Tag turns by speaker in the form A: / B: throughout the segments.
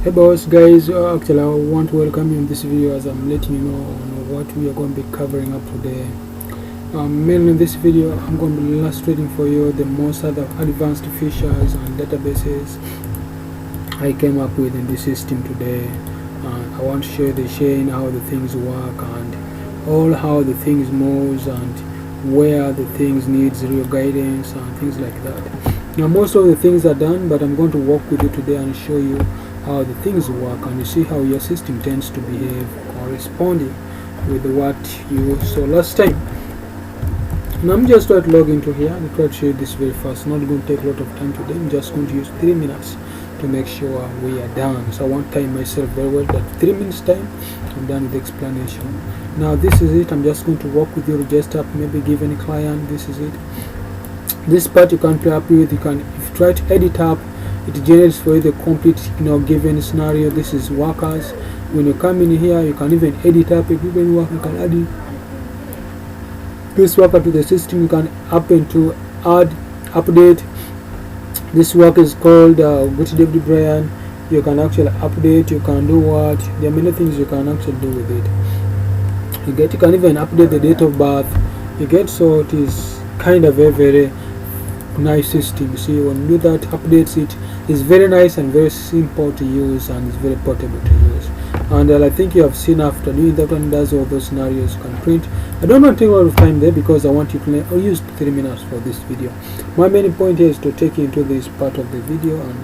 A: Hey boss guys, actually I want to welcome you in this video as I'm letting you know what we are going to be covering up today. Mainly in this video I'm going to be illustrating for you the most other advanced features and databases I came up with in this system today. I want to show you the chain, how the things work and all how the things moves and where the things needs real guidance and things like that. Now most of the things are done, but I'm going to walk with you today and show you how the things work, and you see how your system tends to behave corresponding with what you saw last time. Now I'm just going to log into here and try to show you this very fast. Not going to take a lot of time today. I'm just going to use 3 minutes to make sure we are done. So I won't time myself very well, but 3 minutes time I'm done with the explanation. Now this is it. I'm just going to walk with you, register, maybe give any client. This is it. This part you can play up with. You can, if you try to edit up, it generates for you the complete given scenario. This is workers. When you come in here you can even edit up a given work. You can add this worker to the system. You can happen to add, update. This work is called Good David Brian. You can actually update, you can do what, there are many things you can actually do with it. You can even update the date of birth. You get, so it is kind of a very nice system. See, when you do that, updates it. It's very nice and very simple to use, and it's very portable to use. And I think you have seen after doing that one does all those scenarios. You can print. I don't want to take a lot of time there because I want you to learn. I'll use 3 minutes for this video. My main point here is to take you into this part of the video, and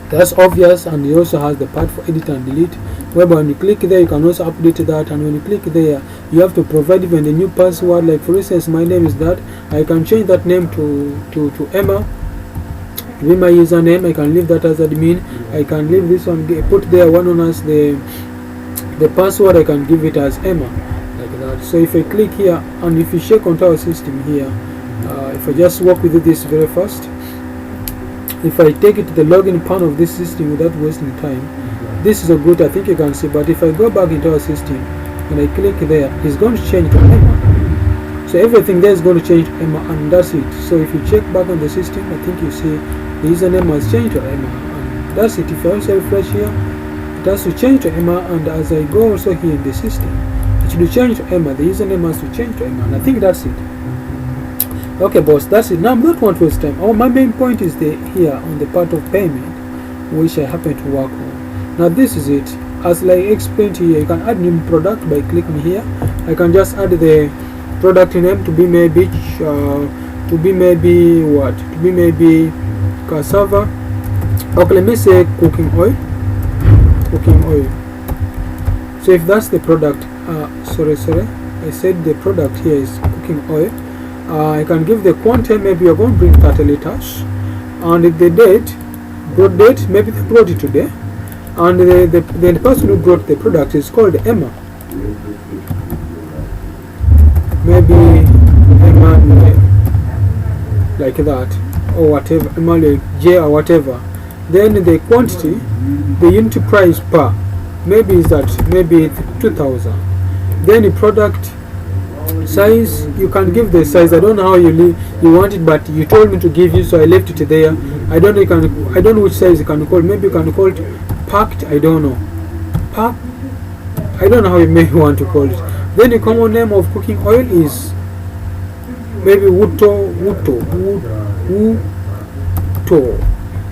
A: that's obvious. And it also has the part for edit and delete, whereby when you click there you can also update that, and when you click there you have to provide even the new password. Like for instance, my name is that. I can change that name to Emma, be my username. I can leave that as admin. I can leave this one, put there one on as the password. I can give it as Emma, like that. So if I click here and if you check onto our system here, if I just walk with this very fast, if I take it to the login panel of this system without wasting time, this is a good, I think you can see. But if I go back into our system and I click there, it's going to change to Emma. So everything there is going to change to Emma, and that's it. So if you check back on the system, I think you see the username has changed to Emma, and that's it. If I also refresh here, it has to change to Emma, and as I go also here in the system, it should change to Emma. The username has to change to Emma, and I think that's it. Okay boss, that's it. Now I'm not going to waste time. My main point is here on the part of payment, which I happen to work on. Now this is it. As I explained to you, you can add new product by clicking here. I can just add the product name to be maybe cassava. Okay, let me say cooking oil. So if that's the product, sorry, I said the product here is cooking oil. I can give the quantity. Maybe you're going to bring 30 liters, and the date, brought date, maybe they brought it today, and the person who brought the product is called Emma. Maybe Emmanuel, like that, or whatever, Emmanuel J or whatever. Then the quantity, the unit price per, maybe is that, maybe 2,000. Then the product size, you can give the size. I don't know how you want it, but you told me to give you, so I left it there. I don't know. I don't know which size you can call. Maybe you can call it packed. I don't know. Pack. I don't know how you may want to call it. Then the common name of cooking oil is maybe Wuto.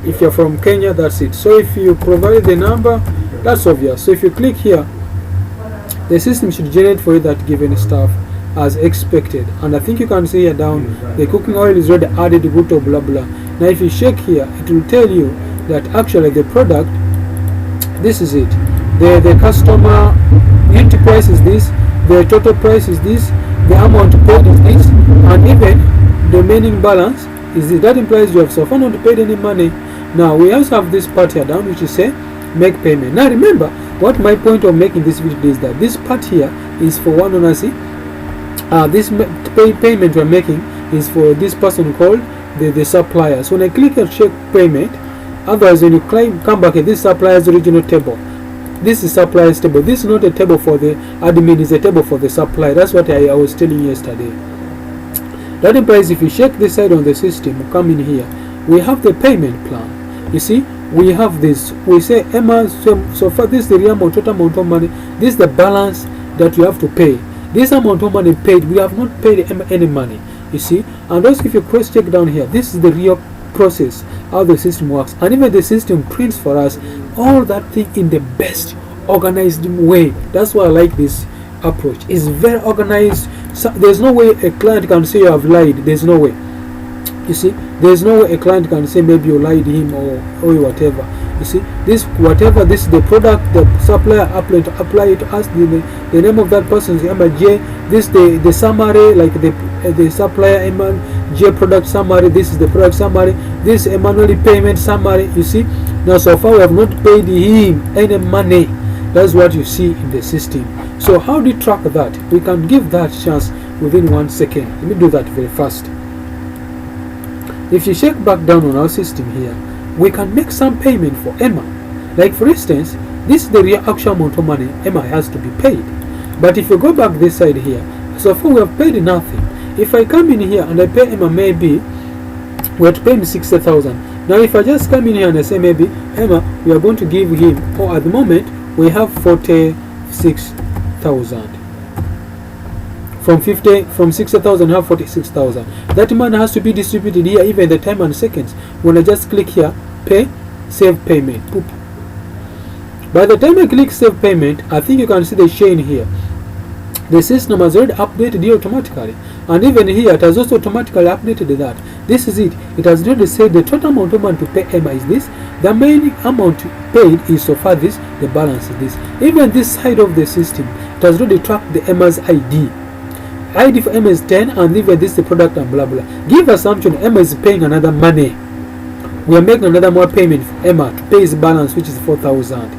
A: If you're from Kenya, that's it. So if you provide the number, that's obvious. So if you click here, the system should generate for you that given stuff as expected. And I think you can see here down, the cooking oil is already added, Wuto blah blah. Now if you check here, it will tell you that actually the product, this is it. The customer unit price is this. The total price is this, the amount paid is this, and even the remaining balance is this. That implies you have so far not paid any money. Now we also have this part here down, which is say make payment. Now remember, what my point of making this video is that this part here is for one owner. See, this payment we're making is for this person called the supplier. So when I click on check payment, otherwise when you come back at this supplier's original table, this is supplier's table. This is not a table for the admin, it's a table for the supplier. That's what I was telling you yesterday. That implies if you check this side on the system, come in here, we have the payment plan. You see, we have this. We say Emma, so far this is the real amount, total amount of money. This is the balance that you have to pay. This amount of money paid, we have not paid Emma any money. You see, and also if you cross check down here, this is the real process how the system works, and even the system prints for us all that thing in the best organized way. That's why I like this approach. It's very organized. So there's no way a client can say you have lied. There's no way. You see, there's no way a client can say maybe you lied to him or whatever. You see, this whatever, this is the product the supplier apply it to us. The name of that person is MJ. This the summary, like the supplier MJ product summary. This is the product summary. This manually payment summary. You see, now so far we have not paid him any money. That's what you see in the system. So how do you track that? We can give that chance within 1 second. Let me do that very fast. If you check back down on our system here, we can make some payment for Emma. Like for instance, this is the real actual amount of money Emma has to be paid. But if you go back this side here, so far we have paid nothing. If I come in here and I pay Emma, maybe we have to pay him 60,000. Now if I just come in here and I say maybe Emma, we are going to give him, or at the moment we have 46,000. From 60,000 have 46,000. That money has to be distributed here, even the time and seconds. When I just click here, pay, save payment. Boop. By the time I click save payment, I think you can see the chain here. The system has already updated here automatically, and even here it has also automatically updated that. This is it. It has already said the total amount of money to pay Emma is this. The main amount paid is so far this. The balance is this. Even this side of the system, it has already tracked the Emma's ID. ID for Emma is 10, and even this is the product and blah blah. Give assumption Emma is paying another money. We are making another more payment for Emma to pay his balance, which is 4,000.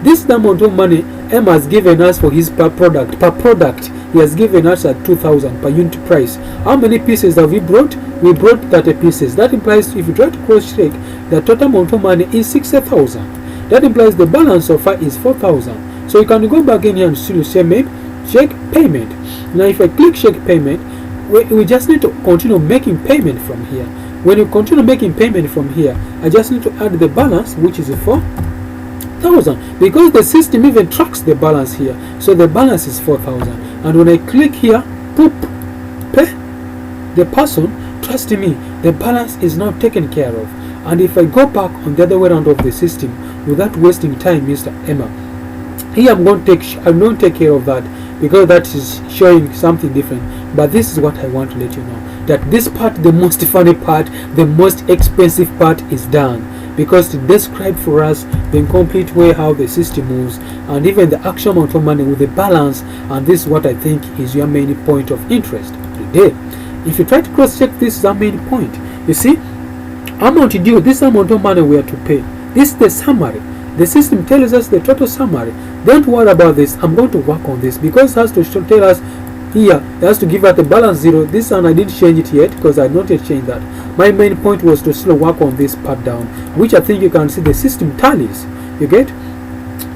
A: This is the amount of money Emma has given us for his product. Per product, he has given us at 2,000 per unit price. How many pieces have we brought? We brought 30 pieces. That implies if you try to cross check, the total amount of money is 60,000. That implies the balance so far is 4,000. So you can go back in here and still say maybe check payment. Now if I click check payment, we just need to continue making payment from here. When you continue making payment from here, I just need to add the balance, which is 4,000, because the system even tracks the balance here. So the balance is 4,000, and when I click here, poop, pay the person, trust me, the balance is now taken care of. And if I go back on the other way around of the system without wasting time, Mr. Emma, here I'm going to take care of that, because that is showing something different. But this is what I want to let you know, that this part, the most funny part, the most expensive part is done, because to describe for us the incomplete way how the system moves, and even the actual amount of money with the balance. And this is what I think is your main point of interest today. If you try to cross check, this is our main point. You see, amount due, this amount of money we are to pay. This is the summary. The system tells us the total summary. Don't worry about this. I'm going to work on this, because it has to tell us here, it has to give us the balance 0. This one I didn't change it yet, because I not yet changed that. My main point was to still work on this part down, which I think you can see the system tallies. You get?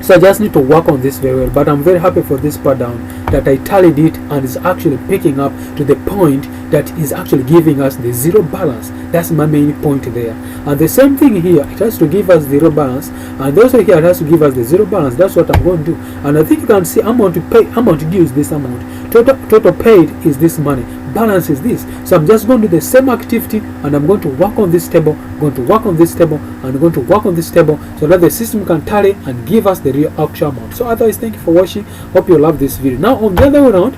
A: So I just need to work on this very well. But I'm very happy for this part down, that I tallied it and is actually picking up to the point that is actually giving us the 0 balance. That's my main point there. And the same thing here, it has to give us 0 balance, and also here it has to give us the 0 balance. That's what I'm going to do. And I think you can see amount to pay, amount to due is this amount, total paid is this money, balance is this. So I'm just going to do the same activity, and I'm going to work on this table, going to work on this table, and going to work on this table, so that the system can tally and give us the real actual amount. So otherwise, thank you for watching. Hope you love this video. Now on the other way around,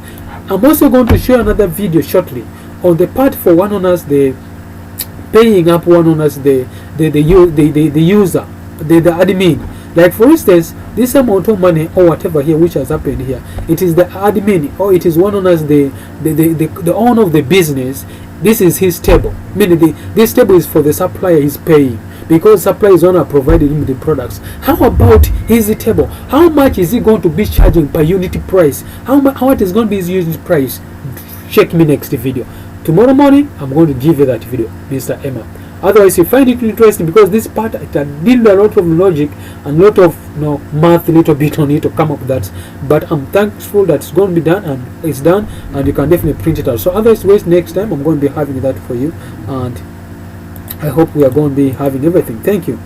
A: I'm also going to share another video shortly on the part for one on us, the paying up one on us, the user, the admin. Like for instance, this amount of money or whatever here which has happened here, it is the admin, or it is one on us, the owner of the business. This is his table, meaning this table is for the supplier is paying, because supplier is owner provided him the products. How about his table? How much is he going to be charging per unit price? How much is going to be his unit price? Check me next video. Tomorrow morning I'm going to give you that video, Mr. Emma. Otherwise, you find it interesting, because this part it did a lot of logic and a lot of math, a little bit on it to come up with that. But I'm thankful that it's going to be done, and it's done, and you can definitely print it out. So otherwise, next time I'm going to be having that for you, and I hope we are going to be having everything. Thank you.